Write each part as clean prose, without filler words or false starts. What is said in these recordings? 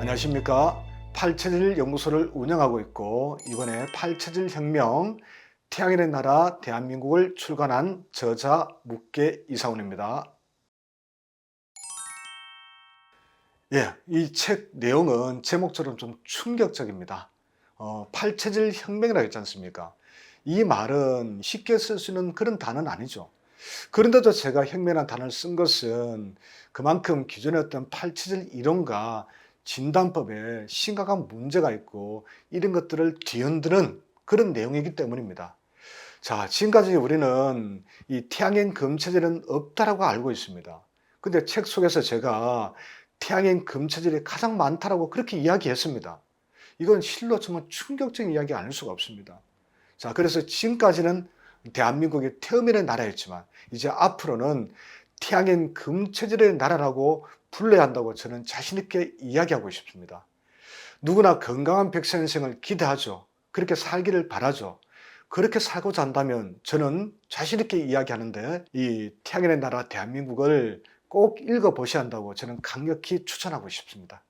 안녕하십니까. 팔체질 연구소를 운영하고 있고 이번에 팔체질 혁명, 태양인의 나라 대한민국을 출간한 저자 묵계 이사원입니다. 이 책 내용은 제목처럼 좀 충격적입니다. 팔체질 혁명이라고 했지 않습니까? 이 말은 쉽게 쓸 수 있는 그런 단어는 아니죠. 그런데도 제가 혁명이라는 단어를 쓴 것은 그만큼 기존의 어떤 팔체질 이론과 진단법에 심각한 문제가 있고 이런 것들을 뒤흔드는 그런 내용이기 때문입니다. 자, 지금까지 우리는 이 태양인 금체질은 없다라고 알고 있습니다. 근데 책 속에서 제가 태양인 금체질이 가장 많다라고 그렇게 이야기했습니다. 이건 실로 정말 충격적인 이야기 아닐 수가 없습니다. 자, 그래서 지금까지는 대한민국이 태음인의 나라였지만 이제 앞으로는 태양인 금체질의 나라라고 불러야 한다고 저는 자신 있게 이야기하고 싶습니다. 누구나 건강한 백세 인생을 기대하죠. 그렇게 살기를 바라죠. 그렇게 살고자 한다면 저는 자신 있게 이야기하는데 이 태양인의 나라 대한민국을 꼭 읽어보셔야 한다고 저는 강력히 추천하고 싶습니다.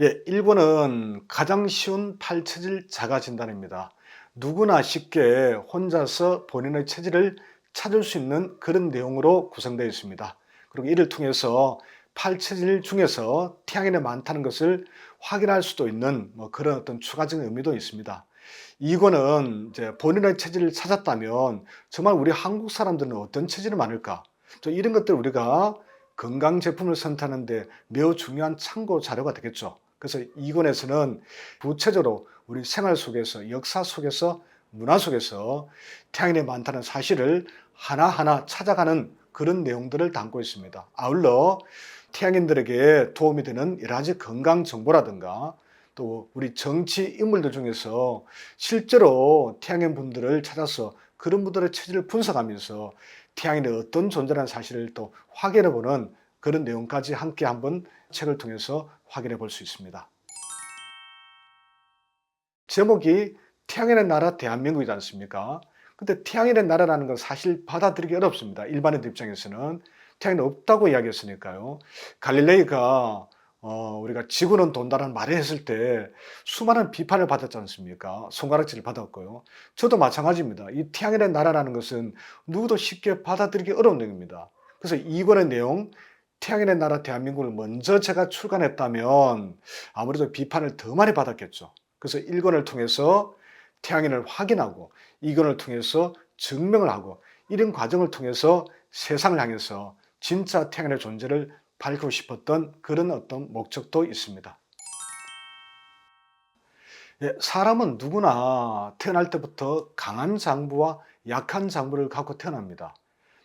1번은 가장 쉬운 팔체질 자가진단입니다. 누구나 쉽게 혼자서 본인의 체질을 찾을 수 있는 그런 내용으로 구성되어 있습니다. 그리고 이를 통해서 팔체질 중에서 태양인이 많다는 것을 확인할 수도 있는 그런 어떤 추가적인 의미도 있습니다. 이거는 이제 본인의 체질을 찾았다면 정말 우리 한국 사람들은 어떤 체질이 많을까? 이런 것들 우리가 건강 제품을 선택하는데 매우 중요한 참고 자료가 되겠죠. 그래서 이 권에서는 구체적으로 우리 생활 속에서, 역사 속에서, 문화 속에서 태양인이 많다는 사실을 하나하나 찾아가는 그런 내용들을 담고 있습니다. 아울러 태양인들에게 도움이 되는 여러 가지 건강 정보라든가 또 우리 정치 인물들 중에서 실제로 태양인 분들을 찾아서 그런 분들의 체질을 분석하면서 태양인이 어떤 존재라는 사실을 또 확인해 보는 그런 내용까지 함께 한번 책을 통해서 확인해 볼 수 있습니다. 제목이 태양인의 나라 대한민국이지 않습니까? 근데 태양인의 나라라는 건 사실 받아들이기 어렵습니다. 일반인들 입장에서는 태양이 없다고 이야기했으니까요. 갈릴레이가 우리가 지구는 돈다라는 말을 했을 때 수많은 비판을 받았지 않습니까? 손가락질을 받았고요. 저도 마찬가지입니다. 이 태양인의 나라라는 것은 누구도 쉽게 받아들이기 어려운 내용입니다. 그래서 이권의 내용, 태양인의 나라 대한민국을 먼저 제가 출간했다면 아무래도 비판을 더 많이 받았겠죠. 그래서 1권을 통해서 태양인을 확인하고 2권을 통해서 증명을 하고 이런 과정을 통해서 세상을 향해서 진짜 태양인의 존재를 밝히고 싶었던 그런 어떤 목적도 있습니다. 사람은 누구나 태어날 때부터 강한 장부와 약한 장부를 갖고 태어납니다.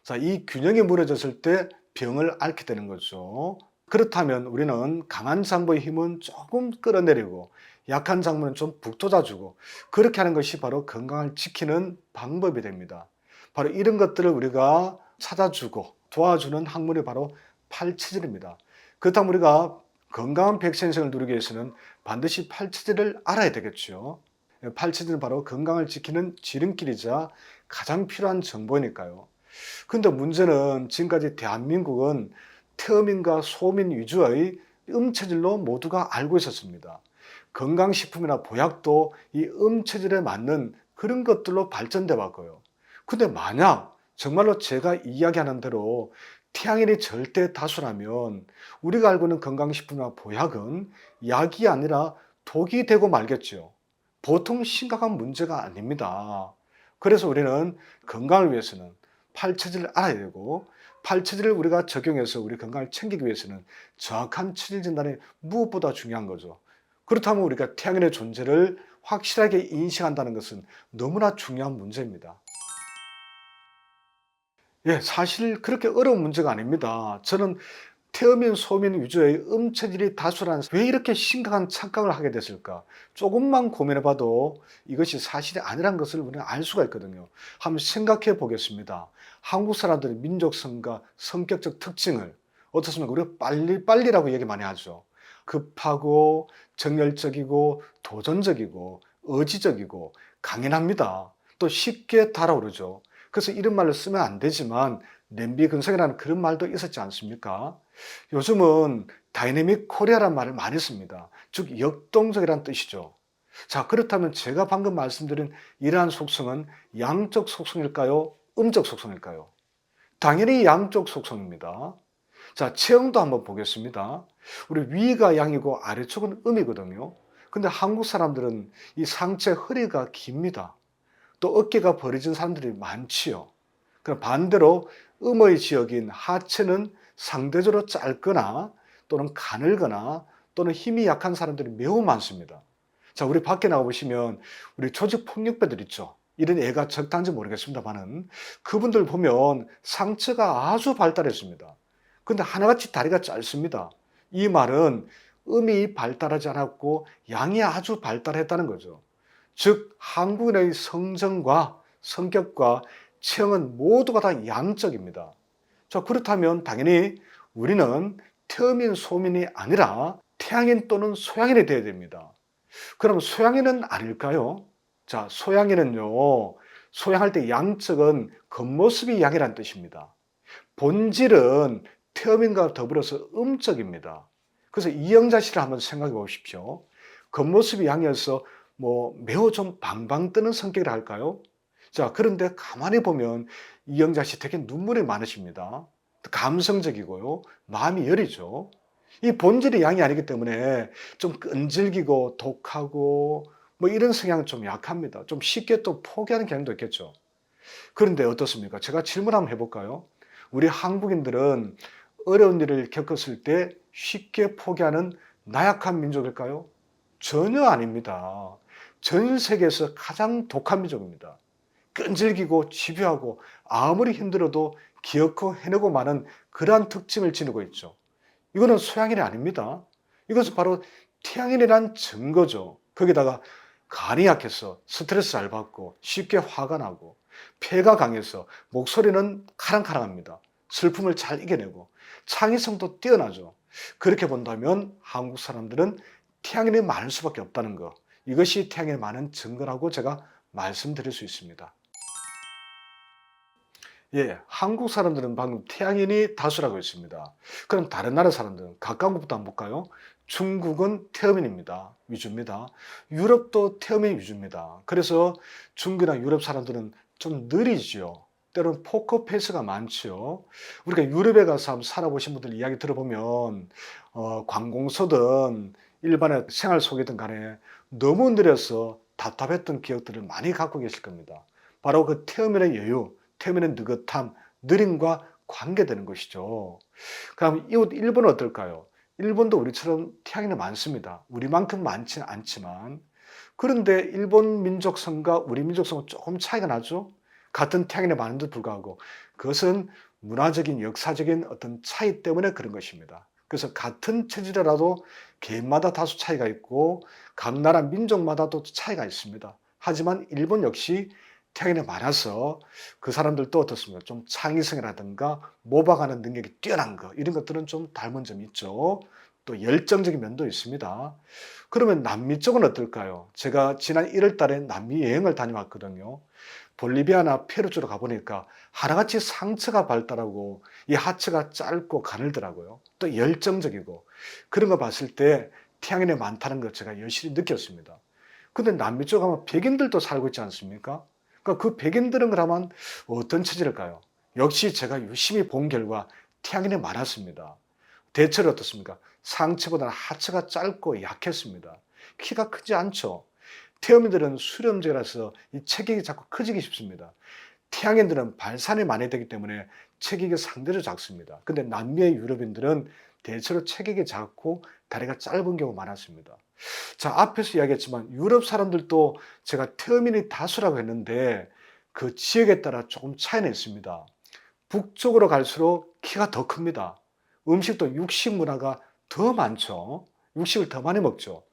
자, 이 균형이 무너졌을 때 병을 앓게 되는 거죠. 그렇다면 우리는 강한 장부의 힘은 조금 끌어내리고 약한 장부는 좀 북돋아주고 그렇게 하는 것이 바로 건강을 지키는 방법이 됩니다. 바로 이런 것들을 우리가 찾아주고 도와주는 학문이 바로 팔체질입니다. 그렇다면 우리가 건강한 백세인생을 누리기 위해서는 반드시 팔체질을 알아야 되겠죠. 팔체질은 바로 건강을 지키는 지름길이자 가장 필요한 정보니까요. 근데 문제는 지금까지 대한민국은 태음인과 소민 위주의 음체질로 모두가 알고 있었습니다. 건강식품이나 보약도 이 음체질에 맞는 그런 것들로 발전돼 왔고요. 근데 만약 정말로 제가 이야기하는 대로 태양인이 절대 다수라면 우리가 알고 있는 건강식품이나 보약은 약이 아니라 독이 되고 말겠죠. 보통 심각한 문제가 아닙니다. 그래서 우리는 건강을 위해서는 팔체질을 알아야 되고 팔체질을 우리가 적용해서 우리 건강을 챙기기 위해서는 정확한 체질 진단이 무엇보다 중요한 거죠. 그렇다면 우리가 태양인의 존재를 확실하게 인식한다는 것은 너무나 중요한 문제입니다. 사실 그렇게 어려운 문제가 아닙니다. 저는 태음인, 소민 위주의 음체질이 다수란 왜 이렇게 심각한 착각을 하게 됐을까? 조금만 고민해봐도 이것이 사실이 아니란 것을 우리는 알 수가 있거든요. 한번 생각해 보겠습니다. 한국 사람들의 민족성과 성격적 특징을 어떻습니까? 우리가 빨리라고 얘기 많이 하죠. 급하고 정열적이고 도전적이고 의지적이고 강인합니다. 또 쉽게 달아오르죠. 그래서 이런 말을 쓰면 안 되지만 냄비 근성이라는 그런 말도 있었지 않습니까? 요즘은 다이내믹 코리아라는 말을 많이 씁니다. 즉 역동적이라는 뜻이죠. 자, 그렇다면 제가 방금 말씀드린 이러한 속성은 양적 속성일까요? 음적 속성일까요? 당연히 양적 속성입니다. 자, 체형도 한번 보겠습니다. 우리 위가 양이고 아래쪽은 음이거든요. 근데 한국 사람들은 이 상체 허리가 깁니다. 또 어깨가 벌어진 사람들이 많지요. 그럼 반대로 음의 지역인 하체는 상대적으로 짧거나 또는 가늘거나 또는 힘이 약한 사람들이 매우 많습니다. 자, 우리 밖에 나가 보시면 우리 조직 폭력배들 있죠. 이런 애가 적단지 모르겠습니다만은 그분들 보면 상체가 아주 발달했습니다. 근데 하나같이 다리가 짧습니다. 이 말은 음이 발달하지 않았고 양이 아주 발달했다는 거죠. 즉 한국인의 성정과 성격과 체형은 모두가 다 양적입니다. 자, 그렇다면 당연히 우리는 태음인 소민이 아니라 태양인 또는 소양인이 되어야 됩니다. 그럼 소양인은 아닐까요? 자, 소양인은요, 소양할 때 양적은 겉모습이 양이란 뜻입니다. 본질은 태음인과 더불어서 음적입니다. 그래서 이영자 씨를 한번 생각해 보십시오. 겉모습이 양이어서 매우 좀 방방 뜨는 성격이라 할까요? 자, 그런데 가만히 보면 이영자 씨 되게 눈물이 많으십니다. 감성적이고요. 마음이 여리죠. 이 본질이 양이 아니기 때문에 좀 끈질기고 독하고 이런 성향은 좀 약합니다. 좀 쉽게 또 포기하는 경향도 있겠죠. 그런데 어떻습니까? 제가 질문 한번 해볼까요? 우리 한국인들은 어려운 일을 겪었을 때 쉽게 포기하는 나약한 민족일까요? 전혀 아닙니다. 전 세계에서 가장 독한 민족입니다. 끈질기고 집요하고 아무리 힘들어도 기어코 해내고 마는 그러한 특징을 지니고 있죠. 이거는 소양인이 아닙니다. 이것은 바로 태양인이란 증거죠. 거기다가 간이 약해서 스트레스 잘 받고 쉽게 화가 나고 폐가 강해서 목소리는 카랑카랑합니다. 슬픔을 잘 이겨내고 창의성도 뛰어나죠. 그렇게 본다면 한국 사람들은 태양인이 많을 수밖에 없다는 것. 이것이 태양인이 많은 증거라고 제가 말씀드릴 수 있습니다. 예, 한국 사람들은 방금 태양인이 다수라고 했습니다. 그럼 다른 나라 사람들은 가까운 것부터 한번 볼까요? 중국은 태음인입니다. 위주입니다. 유럽도 태음인 위주입니다. 그래서 중국이나 유럽 사람들은 좀 느리지요. 때로는 포커페이스가 많지요. 우리가 유럽에 가서 한번 살아보신 분들 이야기 들어보면 관공서든 일반의 생활 속이든 간에 너무 느려서 답답했던 기억들을 많이 갖고 계실 겁니다. 바로 그 태음인의 여유, 태음인의 느긋함, 느림과 관계되는 것이죠. 그럼 일본은 어떨까요? 일본도 우리처럼 태양인이 많습니다. 우리만큼 많지는 않지만. 그런데 일본 민족성과 우리 민족성은 조금 차이가 나죠? 같은 태양인이 많은데도 불구하고 그것은 문화적인 역사적인 어떤 차이 때문에 그런 것입니다. 그래서 같은 체질이라도 개인마다 다소 차이가 있고 각 나라 민족마다도 차이가 있습니다. 하지만 일본 역시 태양인이 많아서 그 사람들도 어떻습니까? 좀 창의성이라든가 모방하는 능력이 뛰어난 거 이런 것들은 좀 닮은 점이 있죠. 또 열정적인 면도 있습니다. 그러면 남미 쪽은 어떨까요? 제가 지난 1월 달에 남미 여행을 다녀왔거든요. 볼리비아나 페루 쪽으로 가보니까 하나같이 상체가 발달하고 이 하체가 짧고 가늘더라고요. 또 열정적이고 그런 거 봤을 때 태양인이 많다는 걸 제가 여실히 느꼈습니다. 근데 남미 쪽 가면 백인들도 살고 있지 않습니까? 그러니까 그 백인들은 그러면 어떤 체질일까요? 역시 제가 유심히 본 결과 태양인이 많았습니다. 대체로 어떻습니까? 상체보다는 하체가 짧고 약했습니다. 키가 크지 않죠. 태음인들은 수렴제라서 이 체격이 자꾸 커지기 쉽습니다. 태양인들은 발산이 많이 되기 때문에 체격이 상대적으로 작습니다. 근데 남미의 유럽인들은 대체로 체격이 작고 다리가 짧은 경우가 많았습니다. 자, 앞에서 이야기했지만 유럽 사람들도 제가 태음인이 다수라고 했는데 그 지역에 따라 조금 차이는 있습니다. 북쪽으로 갈수록 키가 더 큽니다. 음식도 육식 문화가 더 많죠. 육식을 더 많이 먹죠.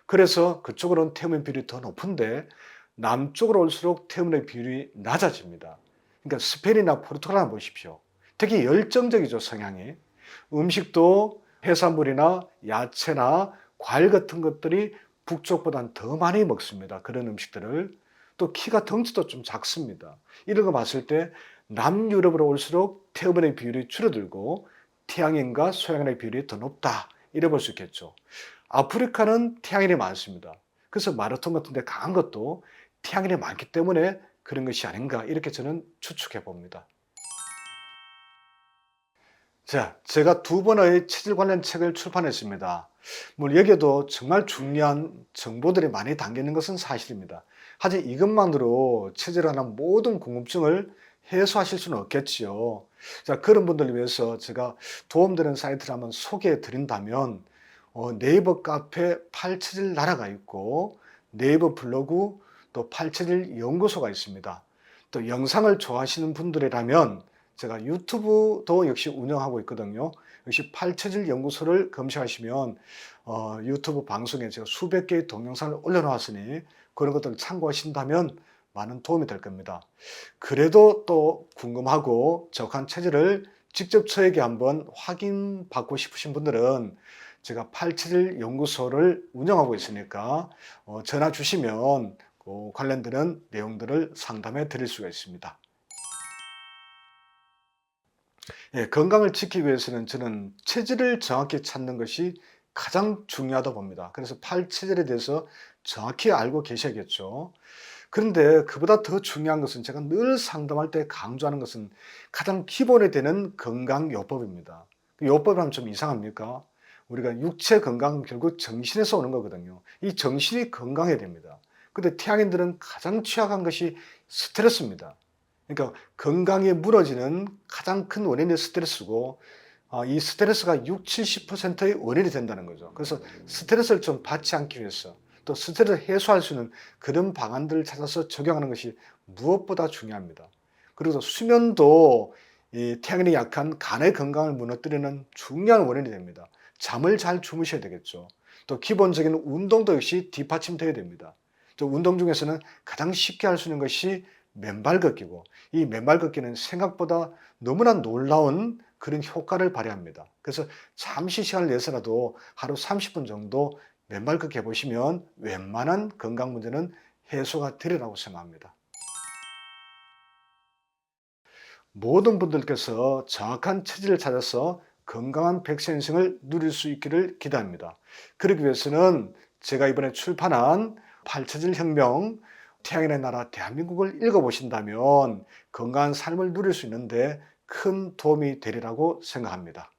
그래서 그쪽으로는 태음인 비율이 더 높은데 남쪽으로 올수록 태음인의 비율이 낮아집니다. 그러니까 스페인이나 포르투갈 한번 보십시오. 되게 열정적이죠, 성향이. 음식도 해산물이나 야채나 과일 같은 것들이 북쪽보다는 더 많이 먹습니다. 그런 음식들을. 또 키가 덩치도 좀 작습니다. 이런 거 봤을 때 남유럽으로 올수록 태음인의 비율이 줄어들고 태양인과 소양인의 비율이 더 높다, 이래 볼 수 있겠죠. 아프리카는 태양인이 많습니다. 그래서 마라톤 같은 데 강한 것도 태양인이 많기 때문에 그런 것이 아닌가, 이렇게 저는 추측해 봅니다. 자, 제가 2번의 체질 관련 책을 출판했습니다. 여기에도 정말 중요한 정보들이 많이 담겨 있는 것은 사실입니다. 하지만 이것만으로 체질에 관한 모든 궁금증을 해소하실 수는 없겠지요. 자, 그런 분들을 위해서 제가 도움되는 사이트를 한번 소개해 드린다면, 네이버 카페 팔체질 나라가 있고, 네이버 블로그, 또 팔체질 연구소가 있습니다. 또 영상을 좋아하시는 분들이라면 제가 유튜브도 역시 운영하고 있거든요. 역시 팔체질 연구소를 검색하시면 유튜브 방송에 제가 수백 개의 동영상을 올려놓았으니 그런 것들을 참고하신다면 많은 도움이 될 겁니다. 그래도 또 궁금하고 적한 체질을 직접 저에게 한번 확인받고 싶으신 분들은 제가 팔체질 연구소를 운영하고 있으니까 전화 주시면 그 관련되는 내용들을 상담해 드릴 수가 있습니다. 예, 건강을 지키기 위해서는 저는 체질을 정확히 찾는 것이 가장 중요하다고 봅니다. 그래서 팔체질에 대해서 정확히 알고 계셔야겠죠. 그런데 그보다 더 중요한 것은 제가 늘 상담할 때 강조하는 것은 가장 기본이 되는 건강요법입니다. 그 요법이 하면 좀 이상합니까? 우리가 육체 건강은 결국 정신에서 오는 거거든요. 이 정신이 건강해야 됩니다. 근데 태양인들은 가장 취약한 것이 스트레스입니다. 그러니까 건강이 무너지는 가장 큰 원인이 스트레스고, 이 스트레스가 60~70%의 원인이 된다는 거죠. 그래서 스트레스를 좀 받지 않기 위해서, 또 스트레스를 해소할 수 있는 그런 방안들을 찾아서 적용하는 것이 무엇보다 중요합니다. 그리고 수면도 이 태양인이 약한 간의 건강을 무너뜨리는 중요한 원인이 됩니다. 잠을 잘 주무셔야 되겠죠. 또 기본적인 운동도 역시 뒷받침되어야 됩니다. 또 운동 중에서는 가장 쉽게 할 수 있는 것이 맨발 걷기고, 이 맨발 걷기는 생각보다 너무나 놀라운 그런 효과를 발휘합니다. 그래서 잠시 시간을 내서라도 하루 30분 정도 맨발 걷기 해보시면 웬만한 건강 문제는 해소가 되리라고 생각합니다. 모든 분들께서 정확한 체질을 찾아서 건강한 백세 인생을 누릴 수 있기를 기대합니다. 그러기 위해서는 제가 이번에 출판한 팔체질 혁명, 태양인의 나라 대한민국을 읽어보신다면 건강한 삶을 누릴 수 있는데 큰 도움이 되리라고 생각합니다.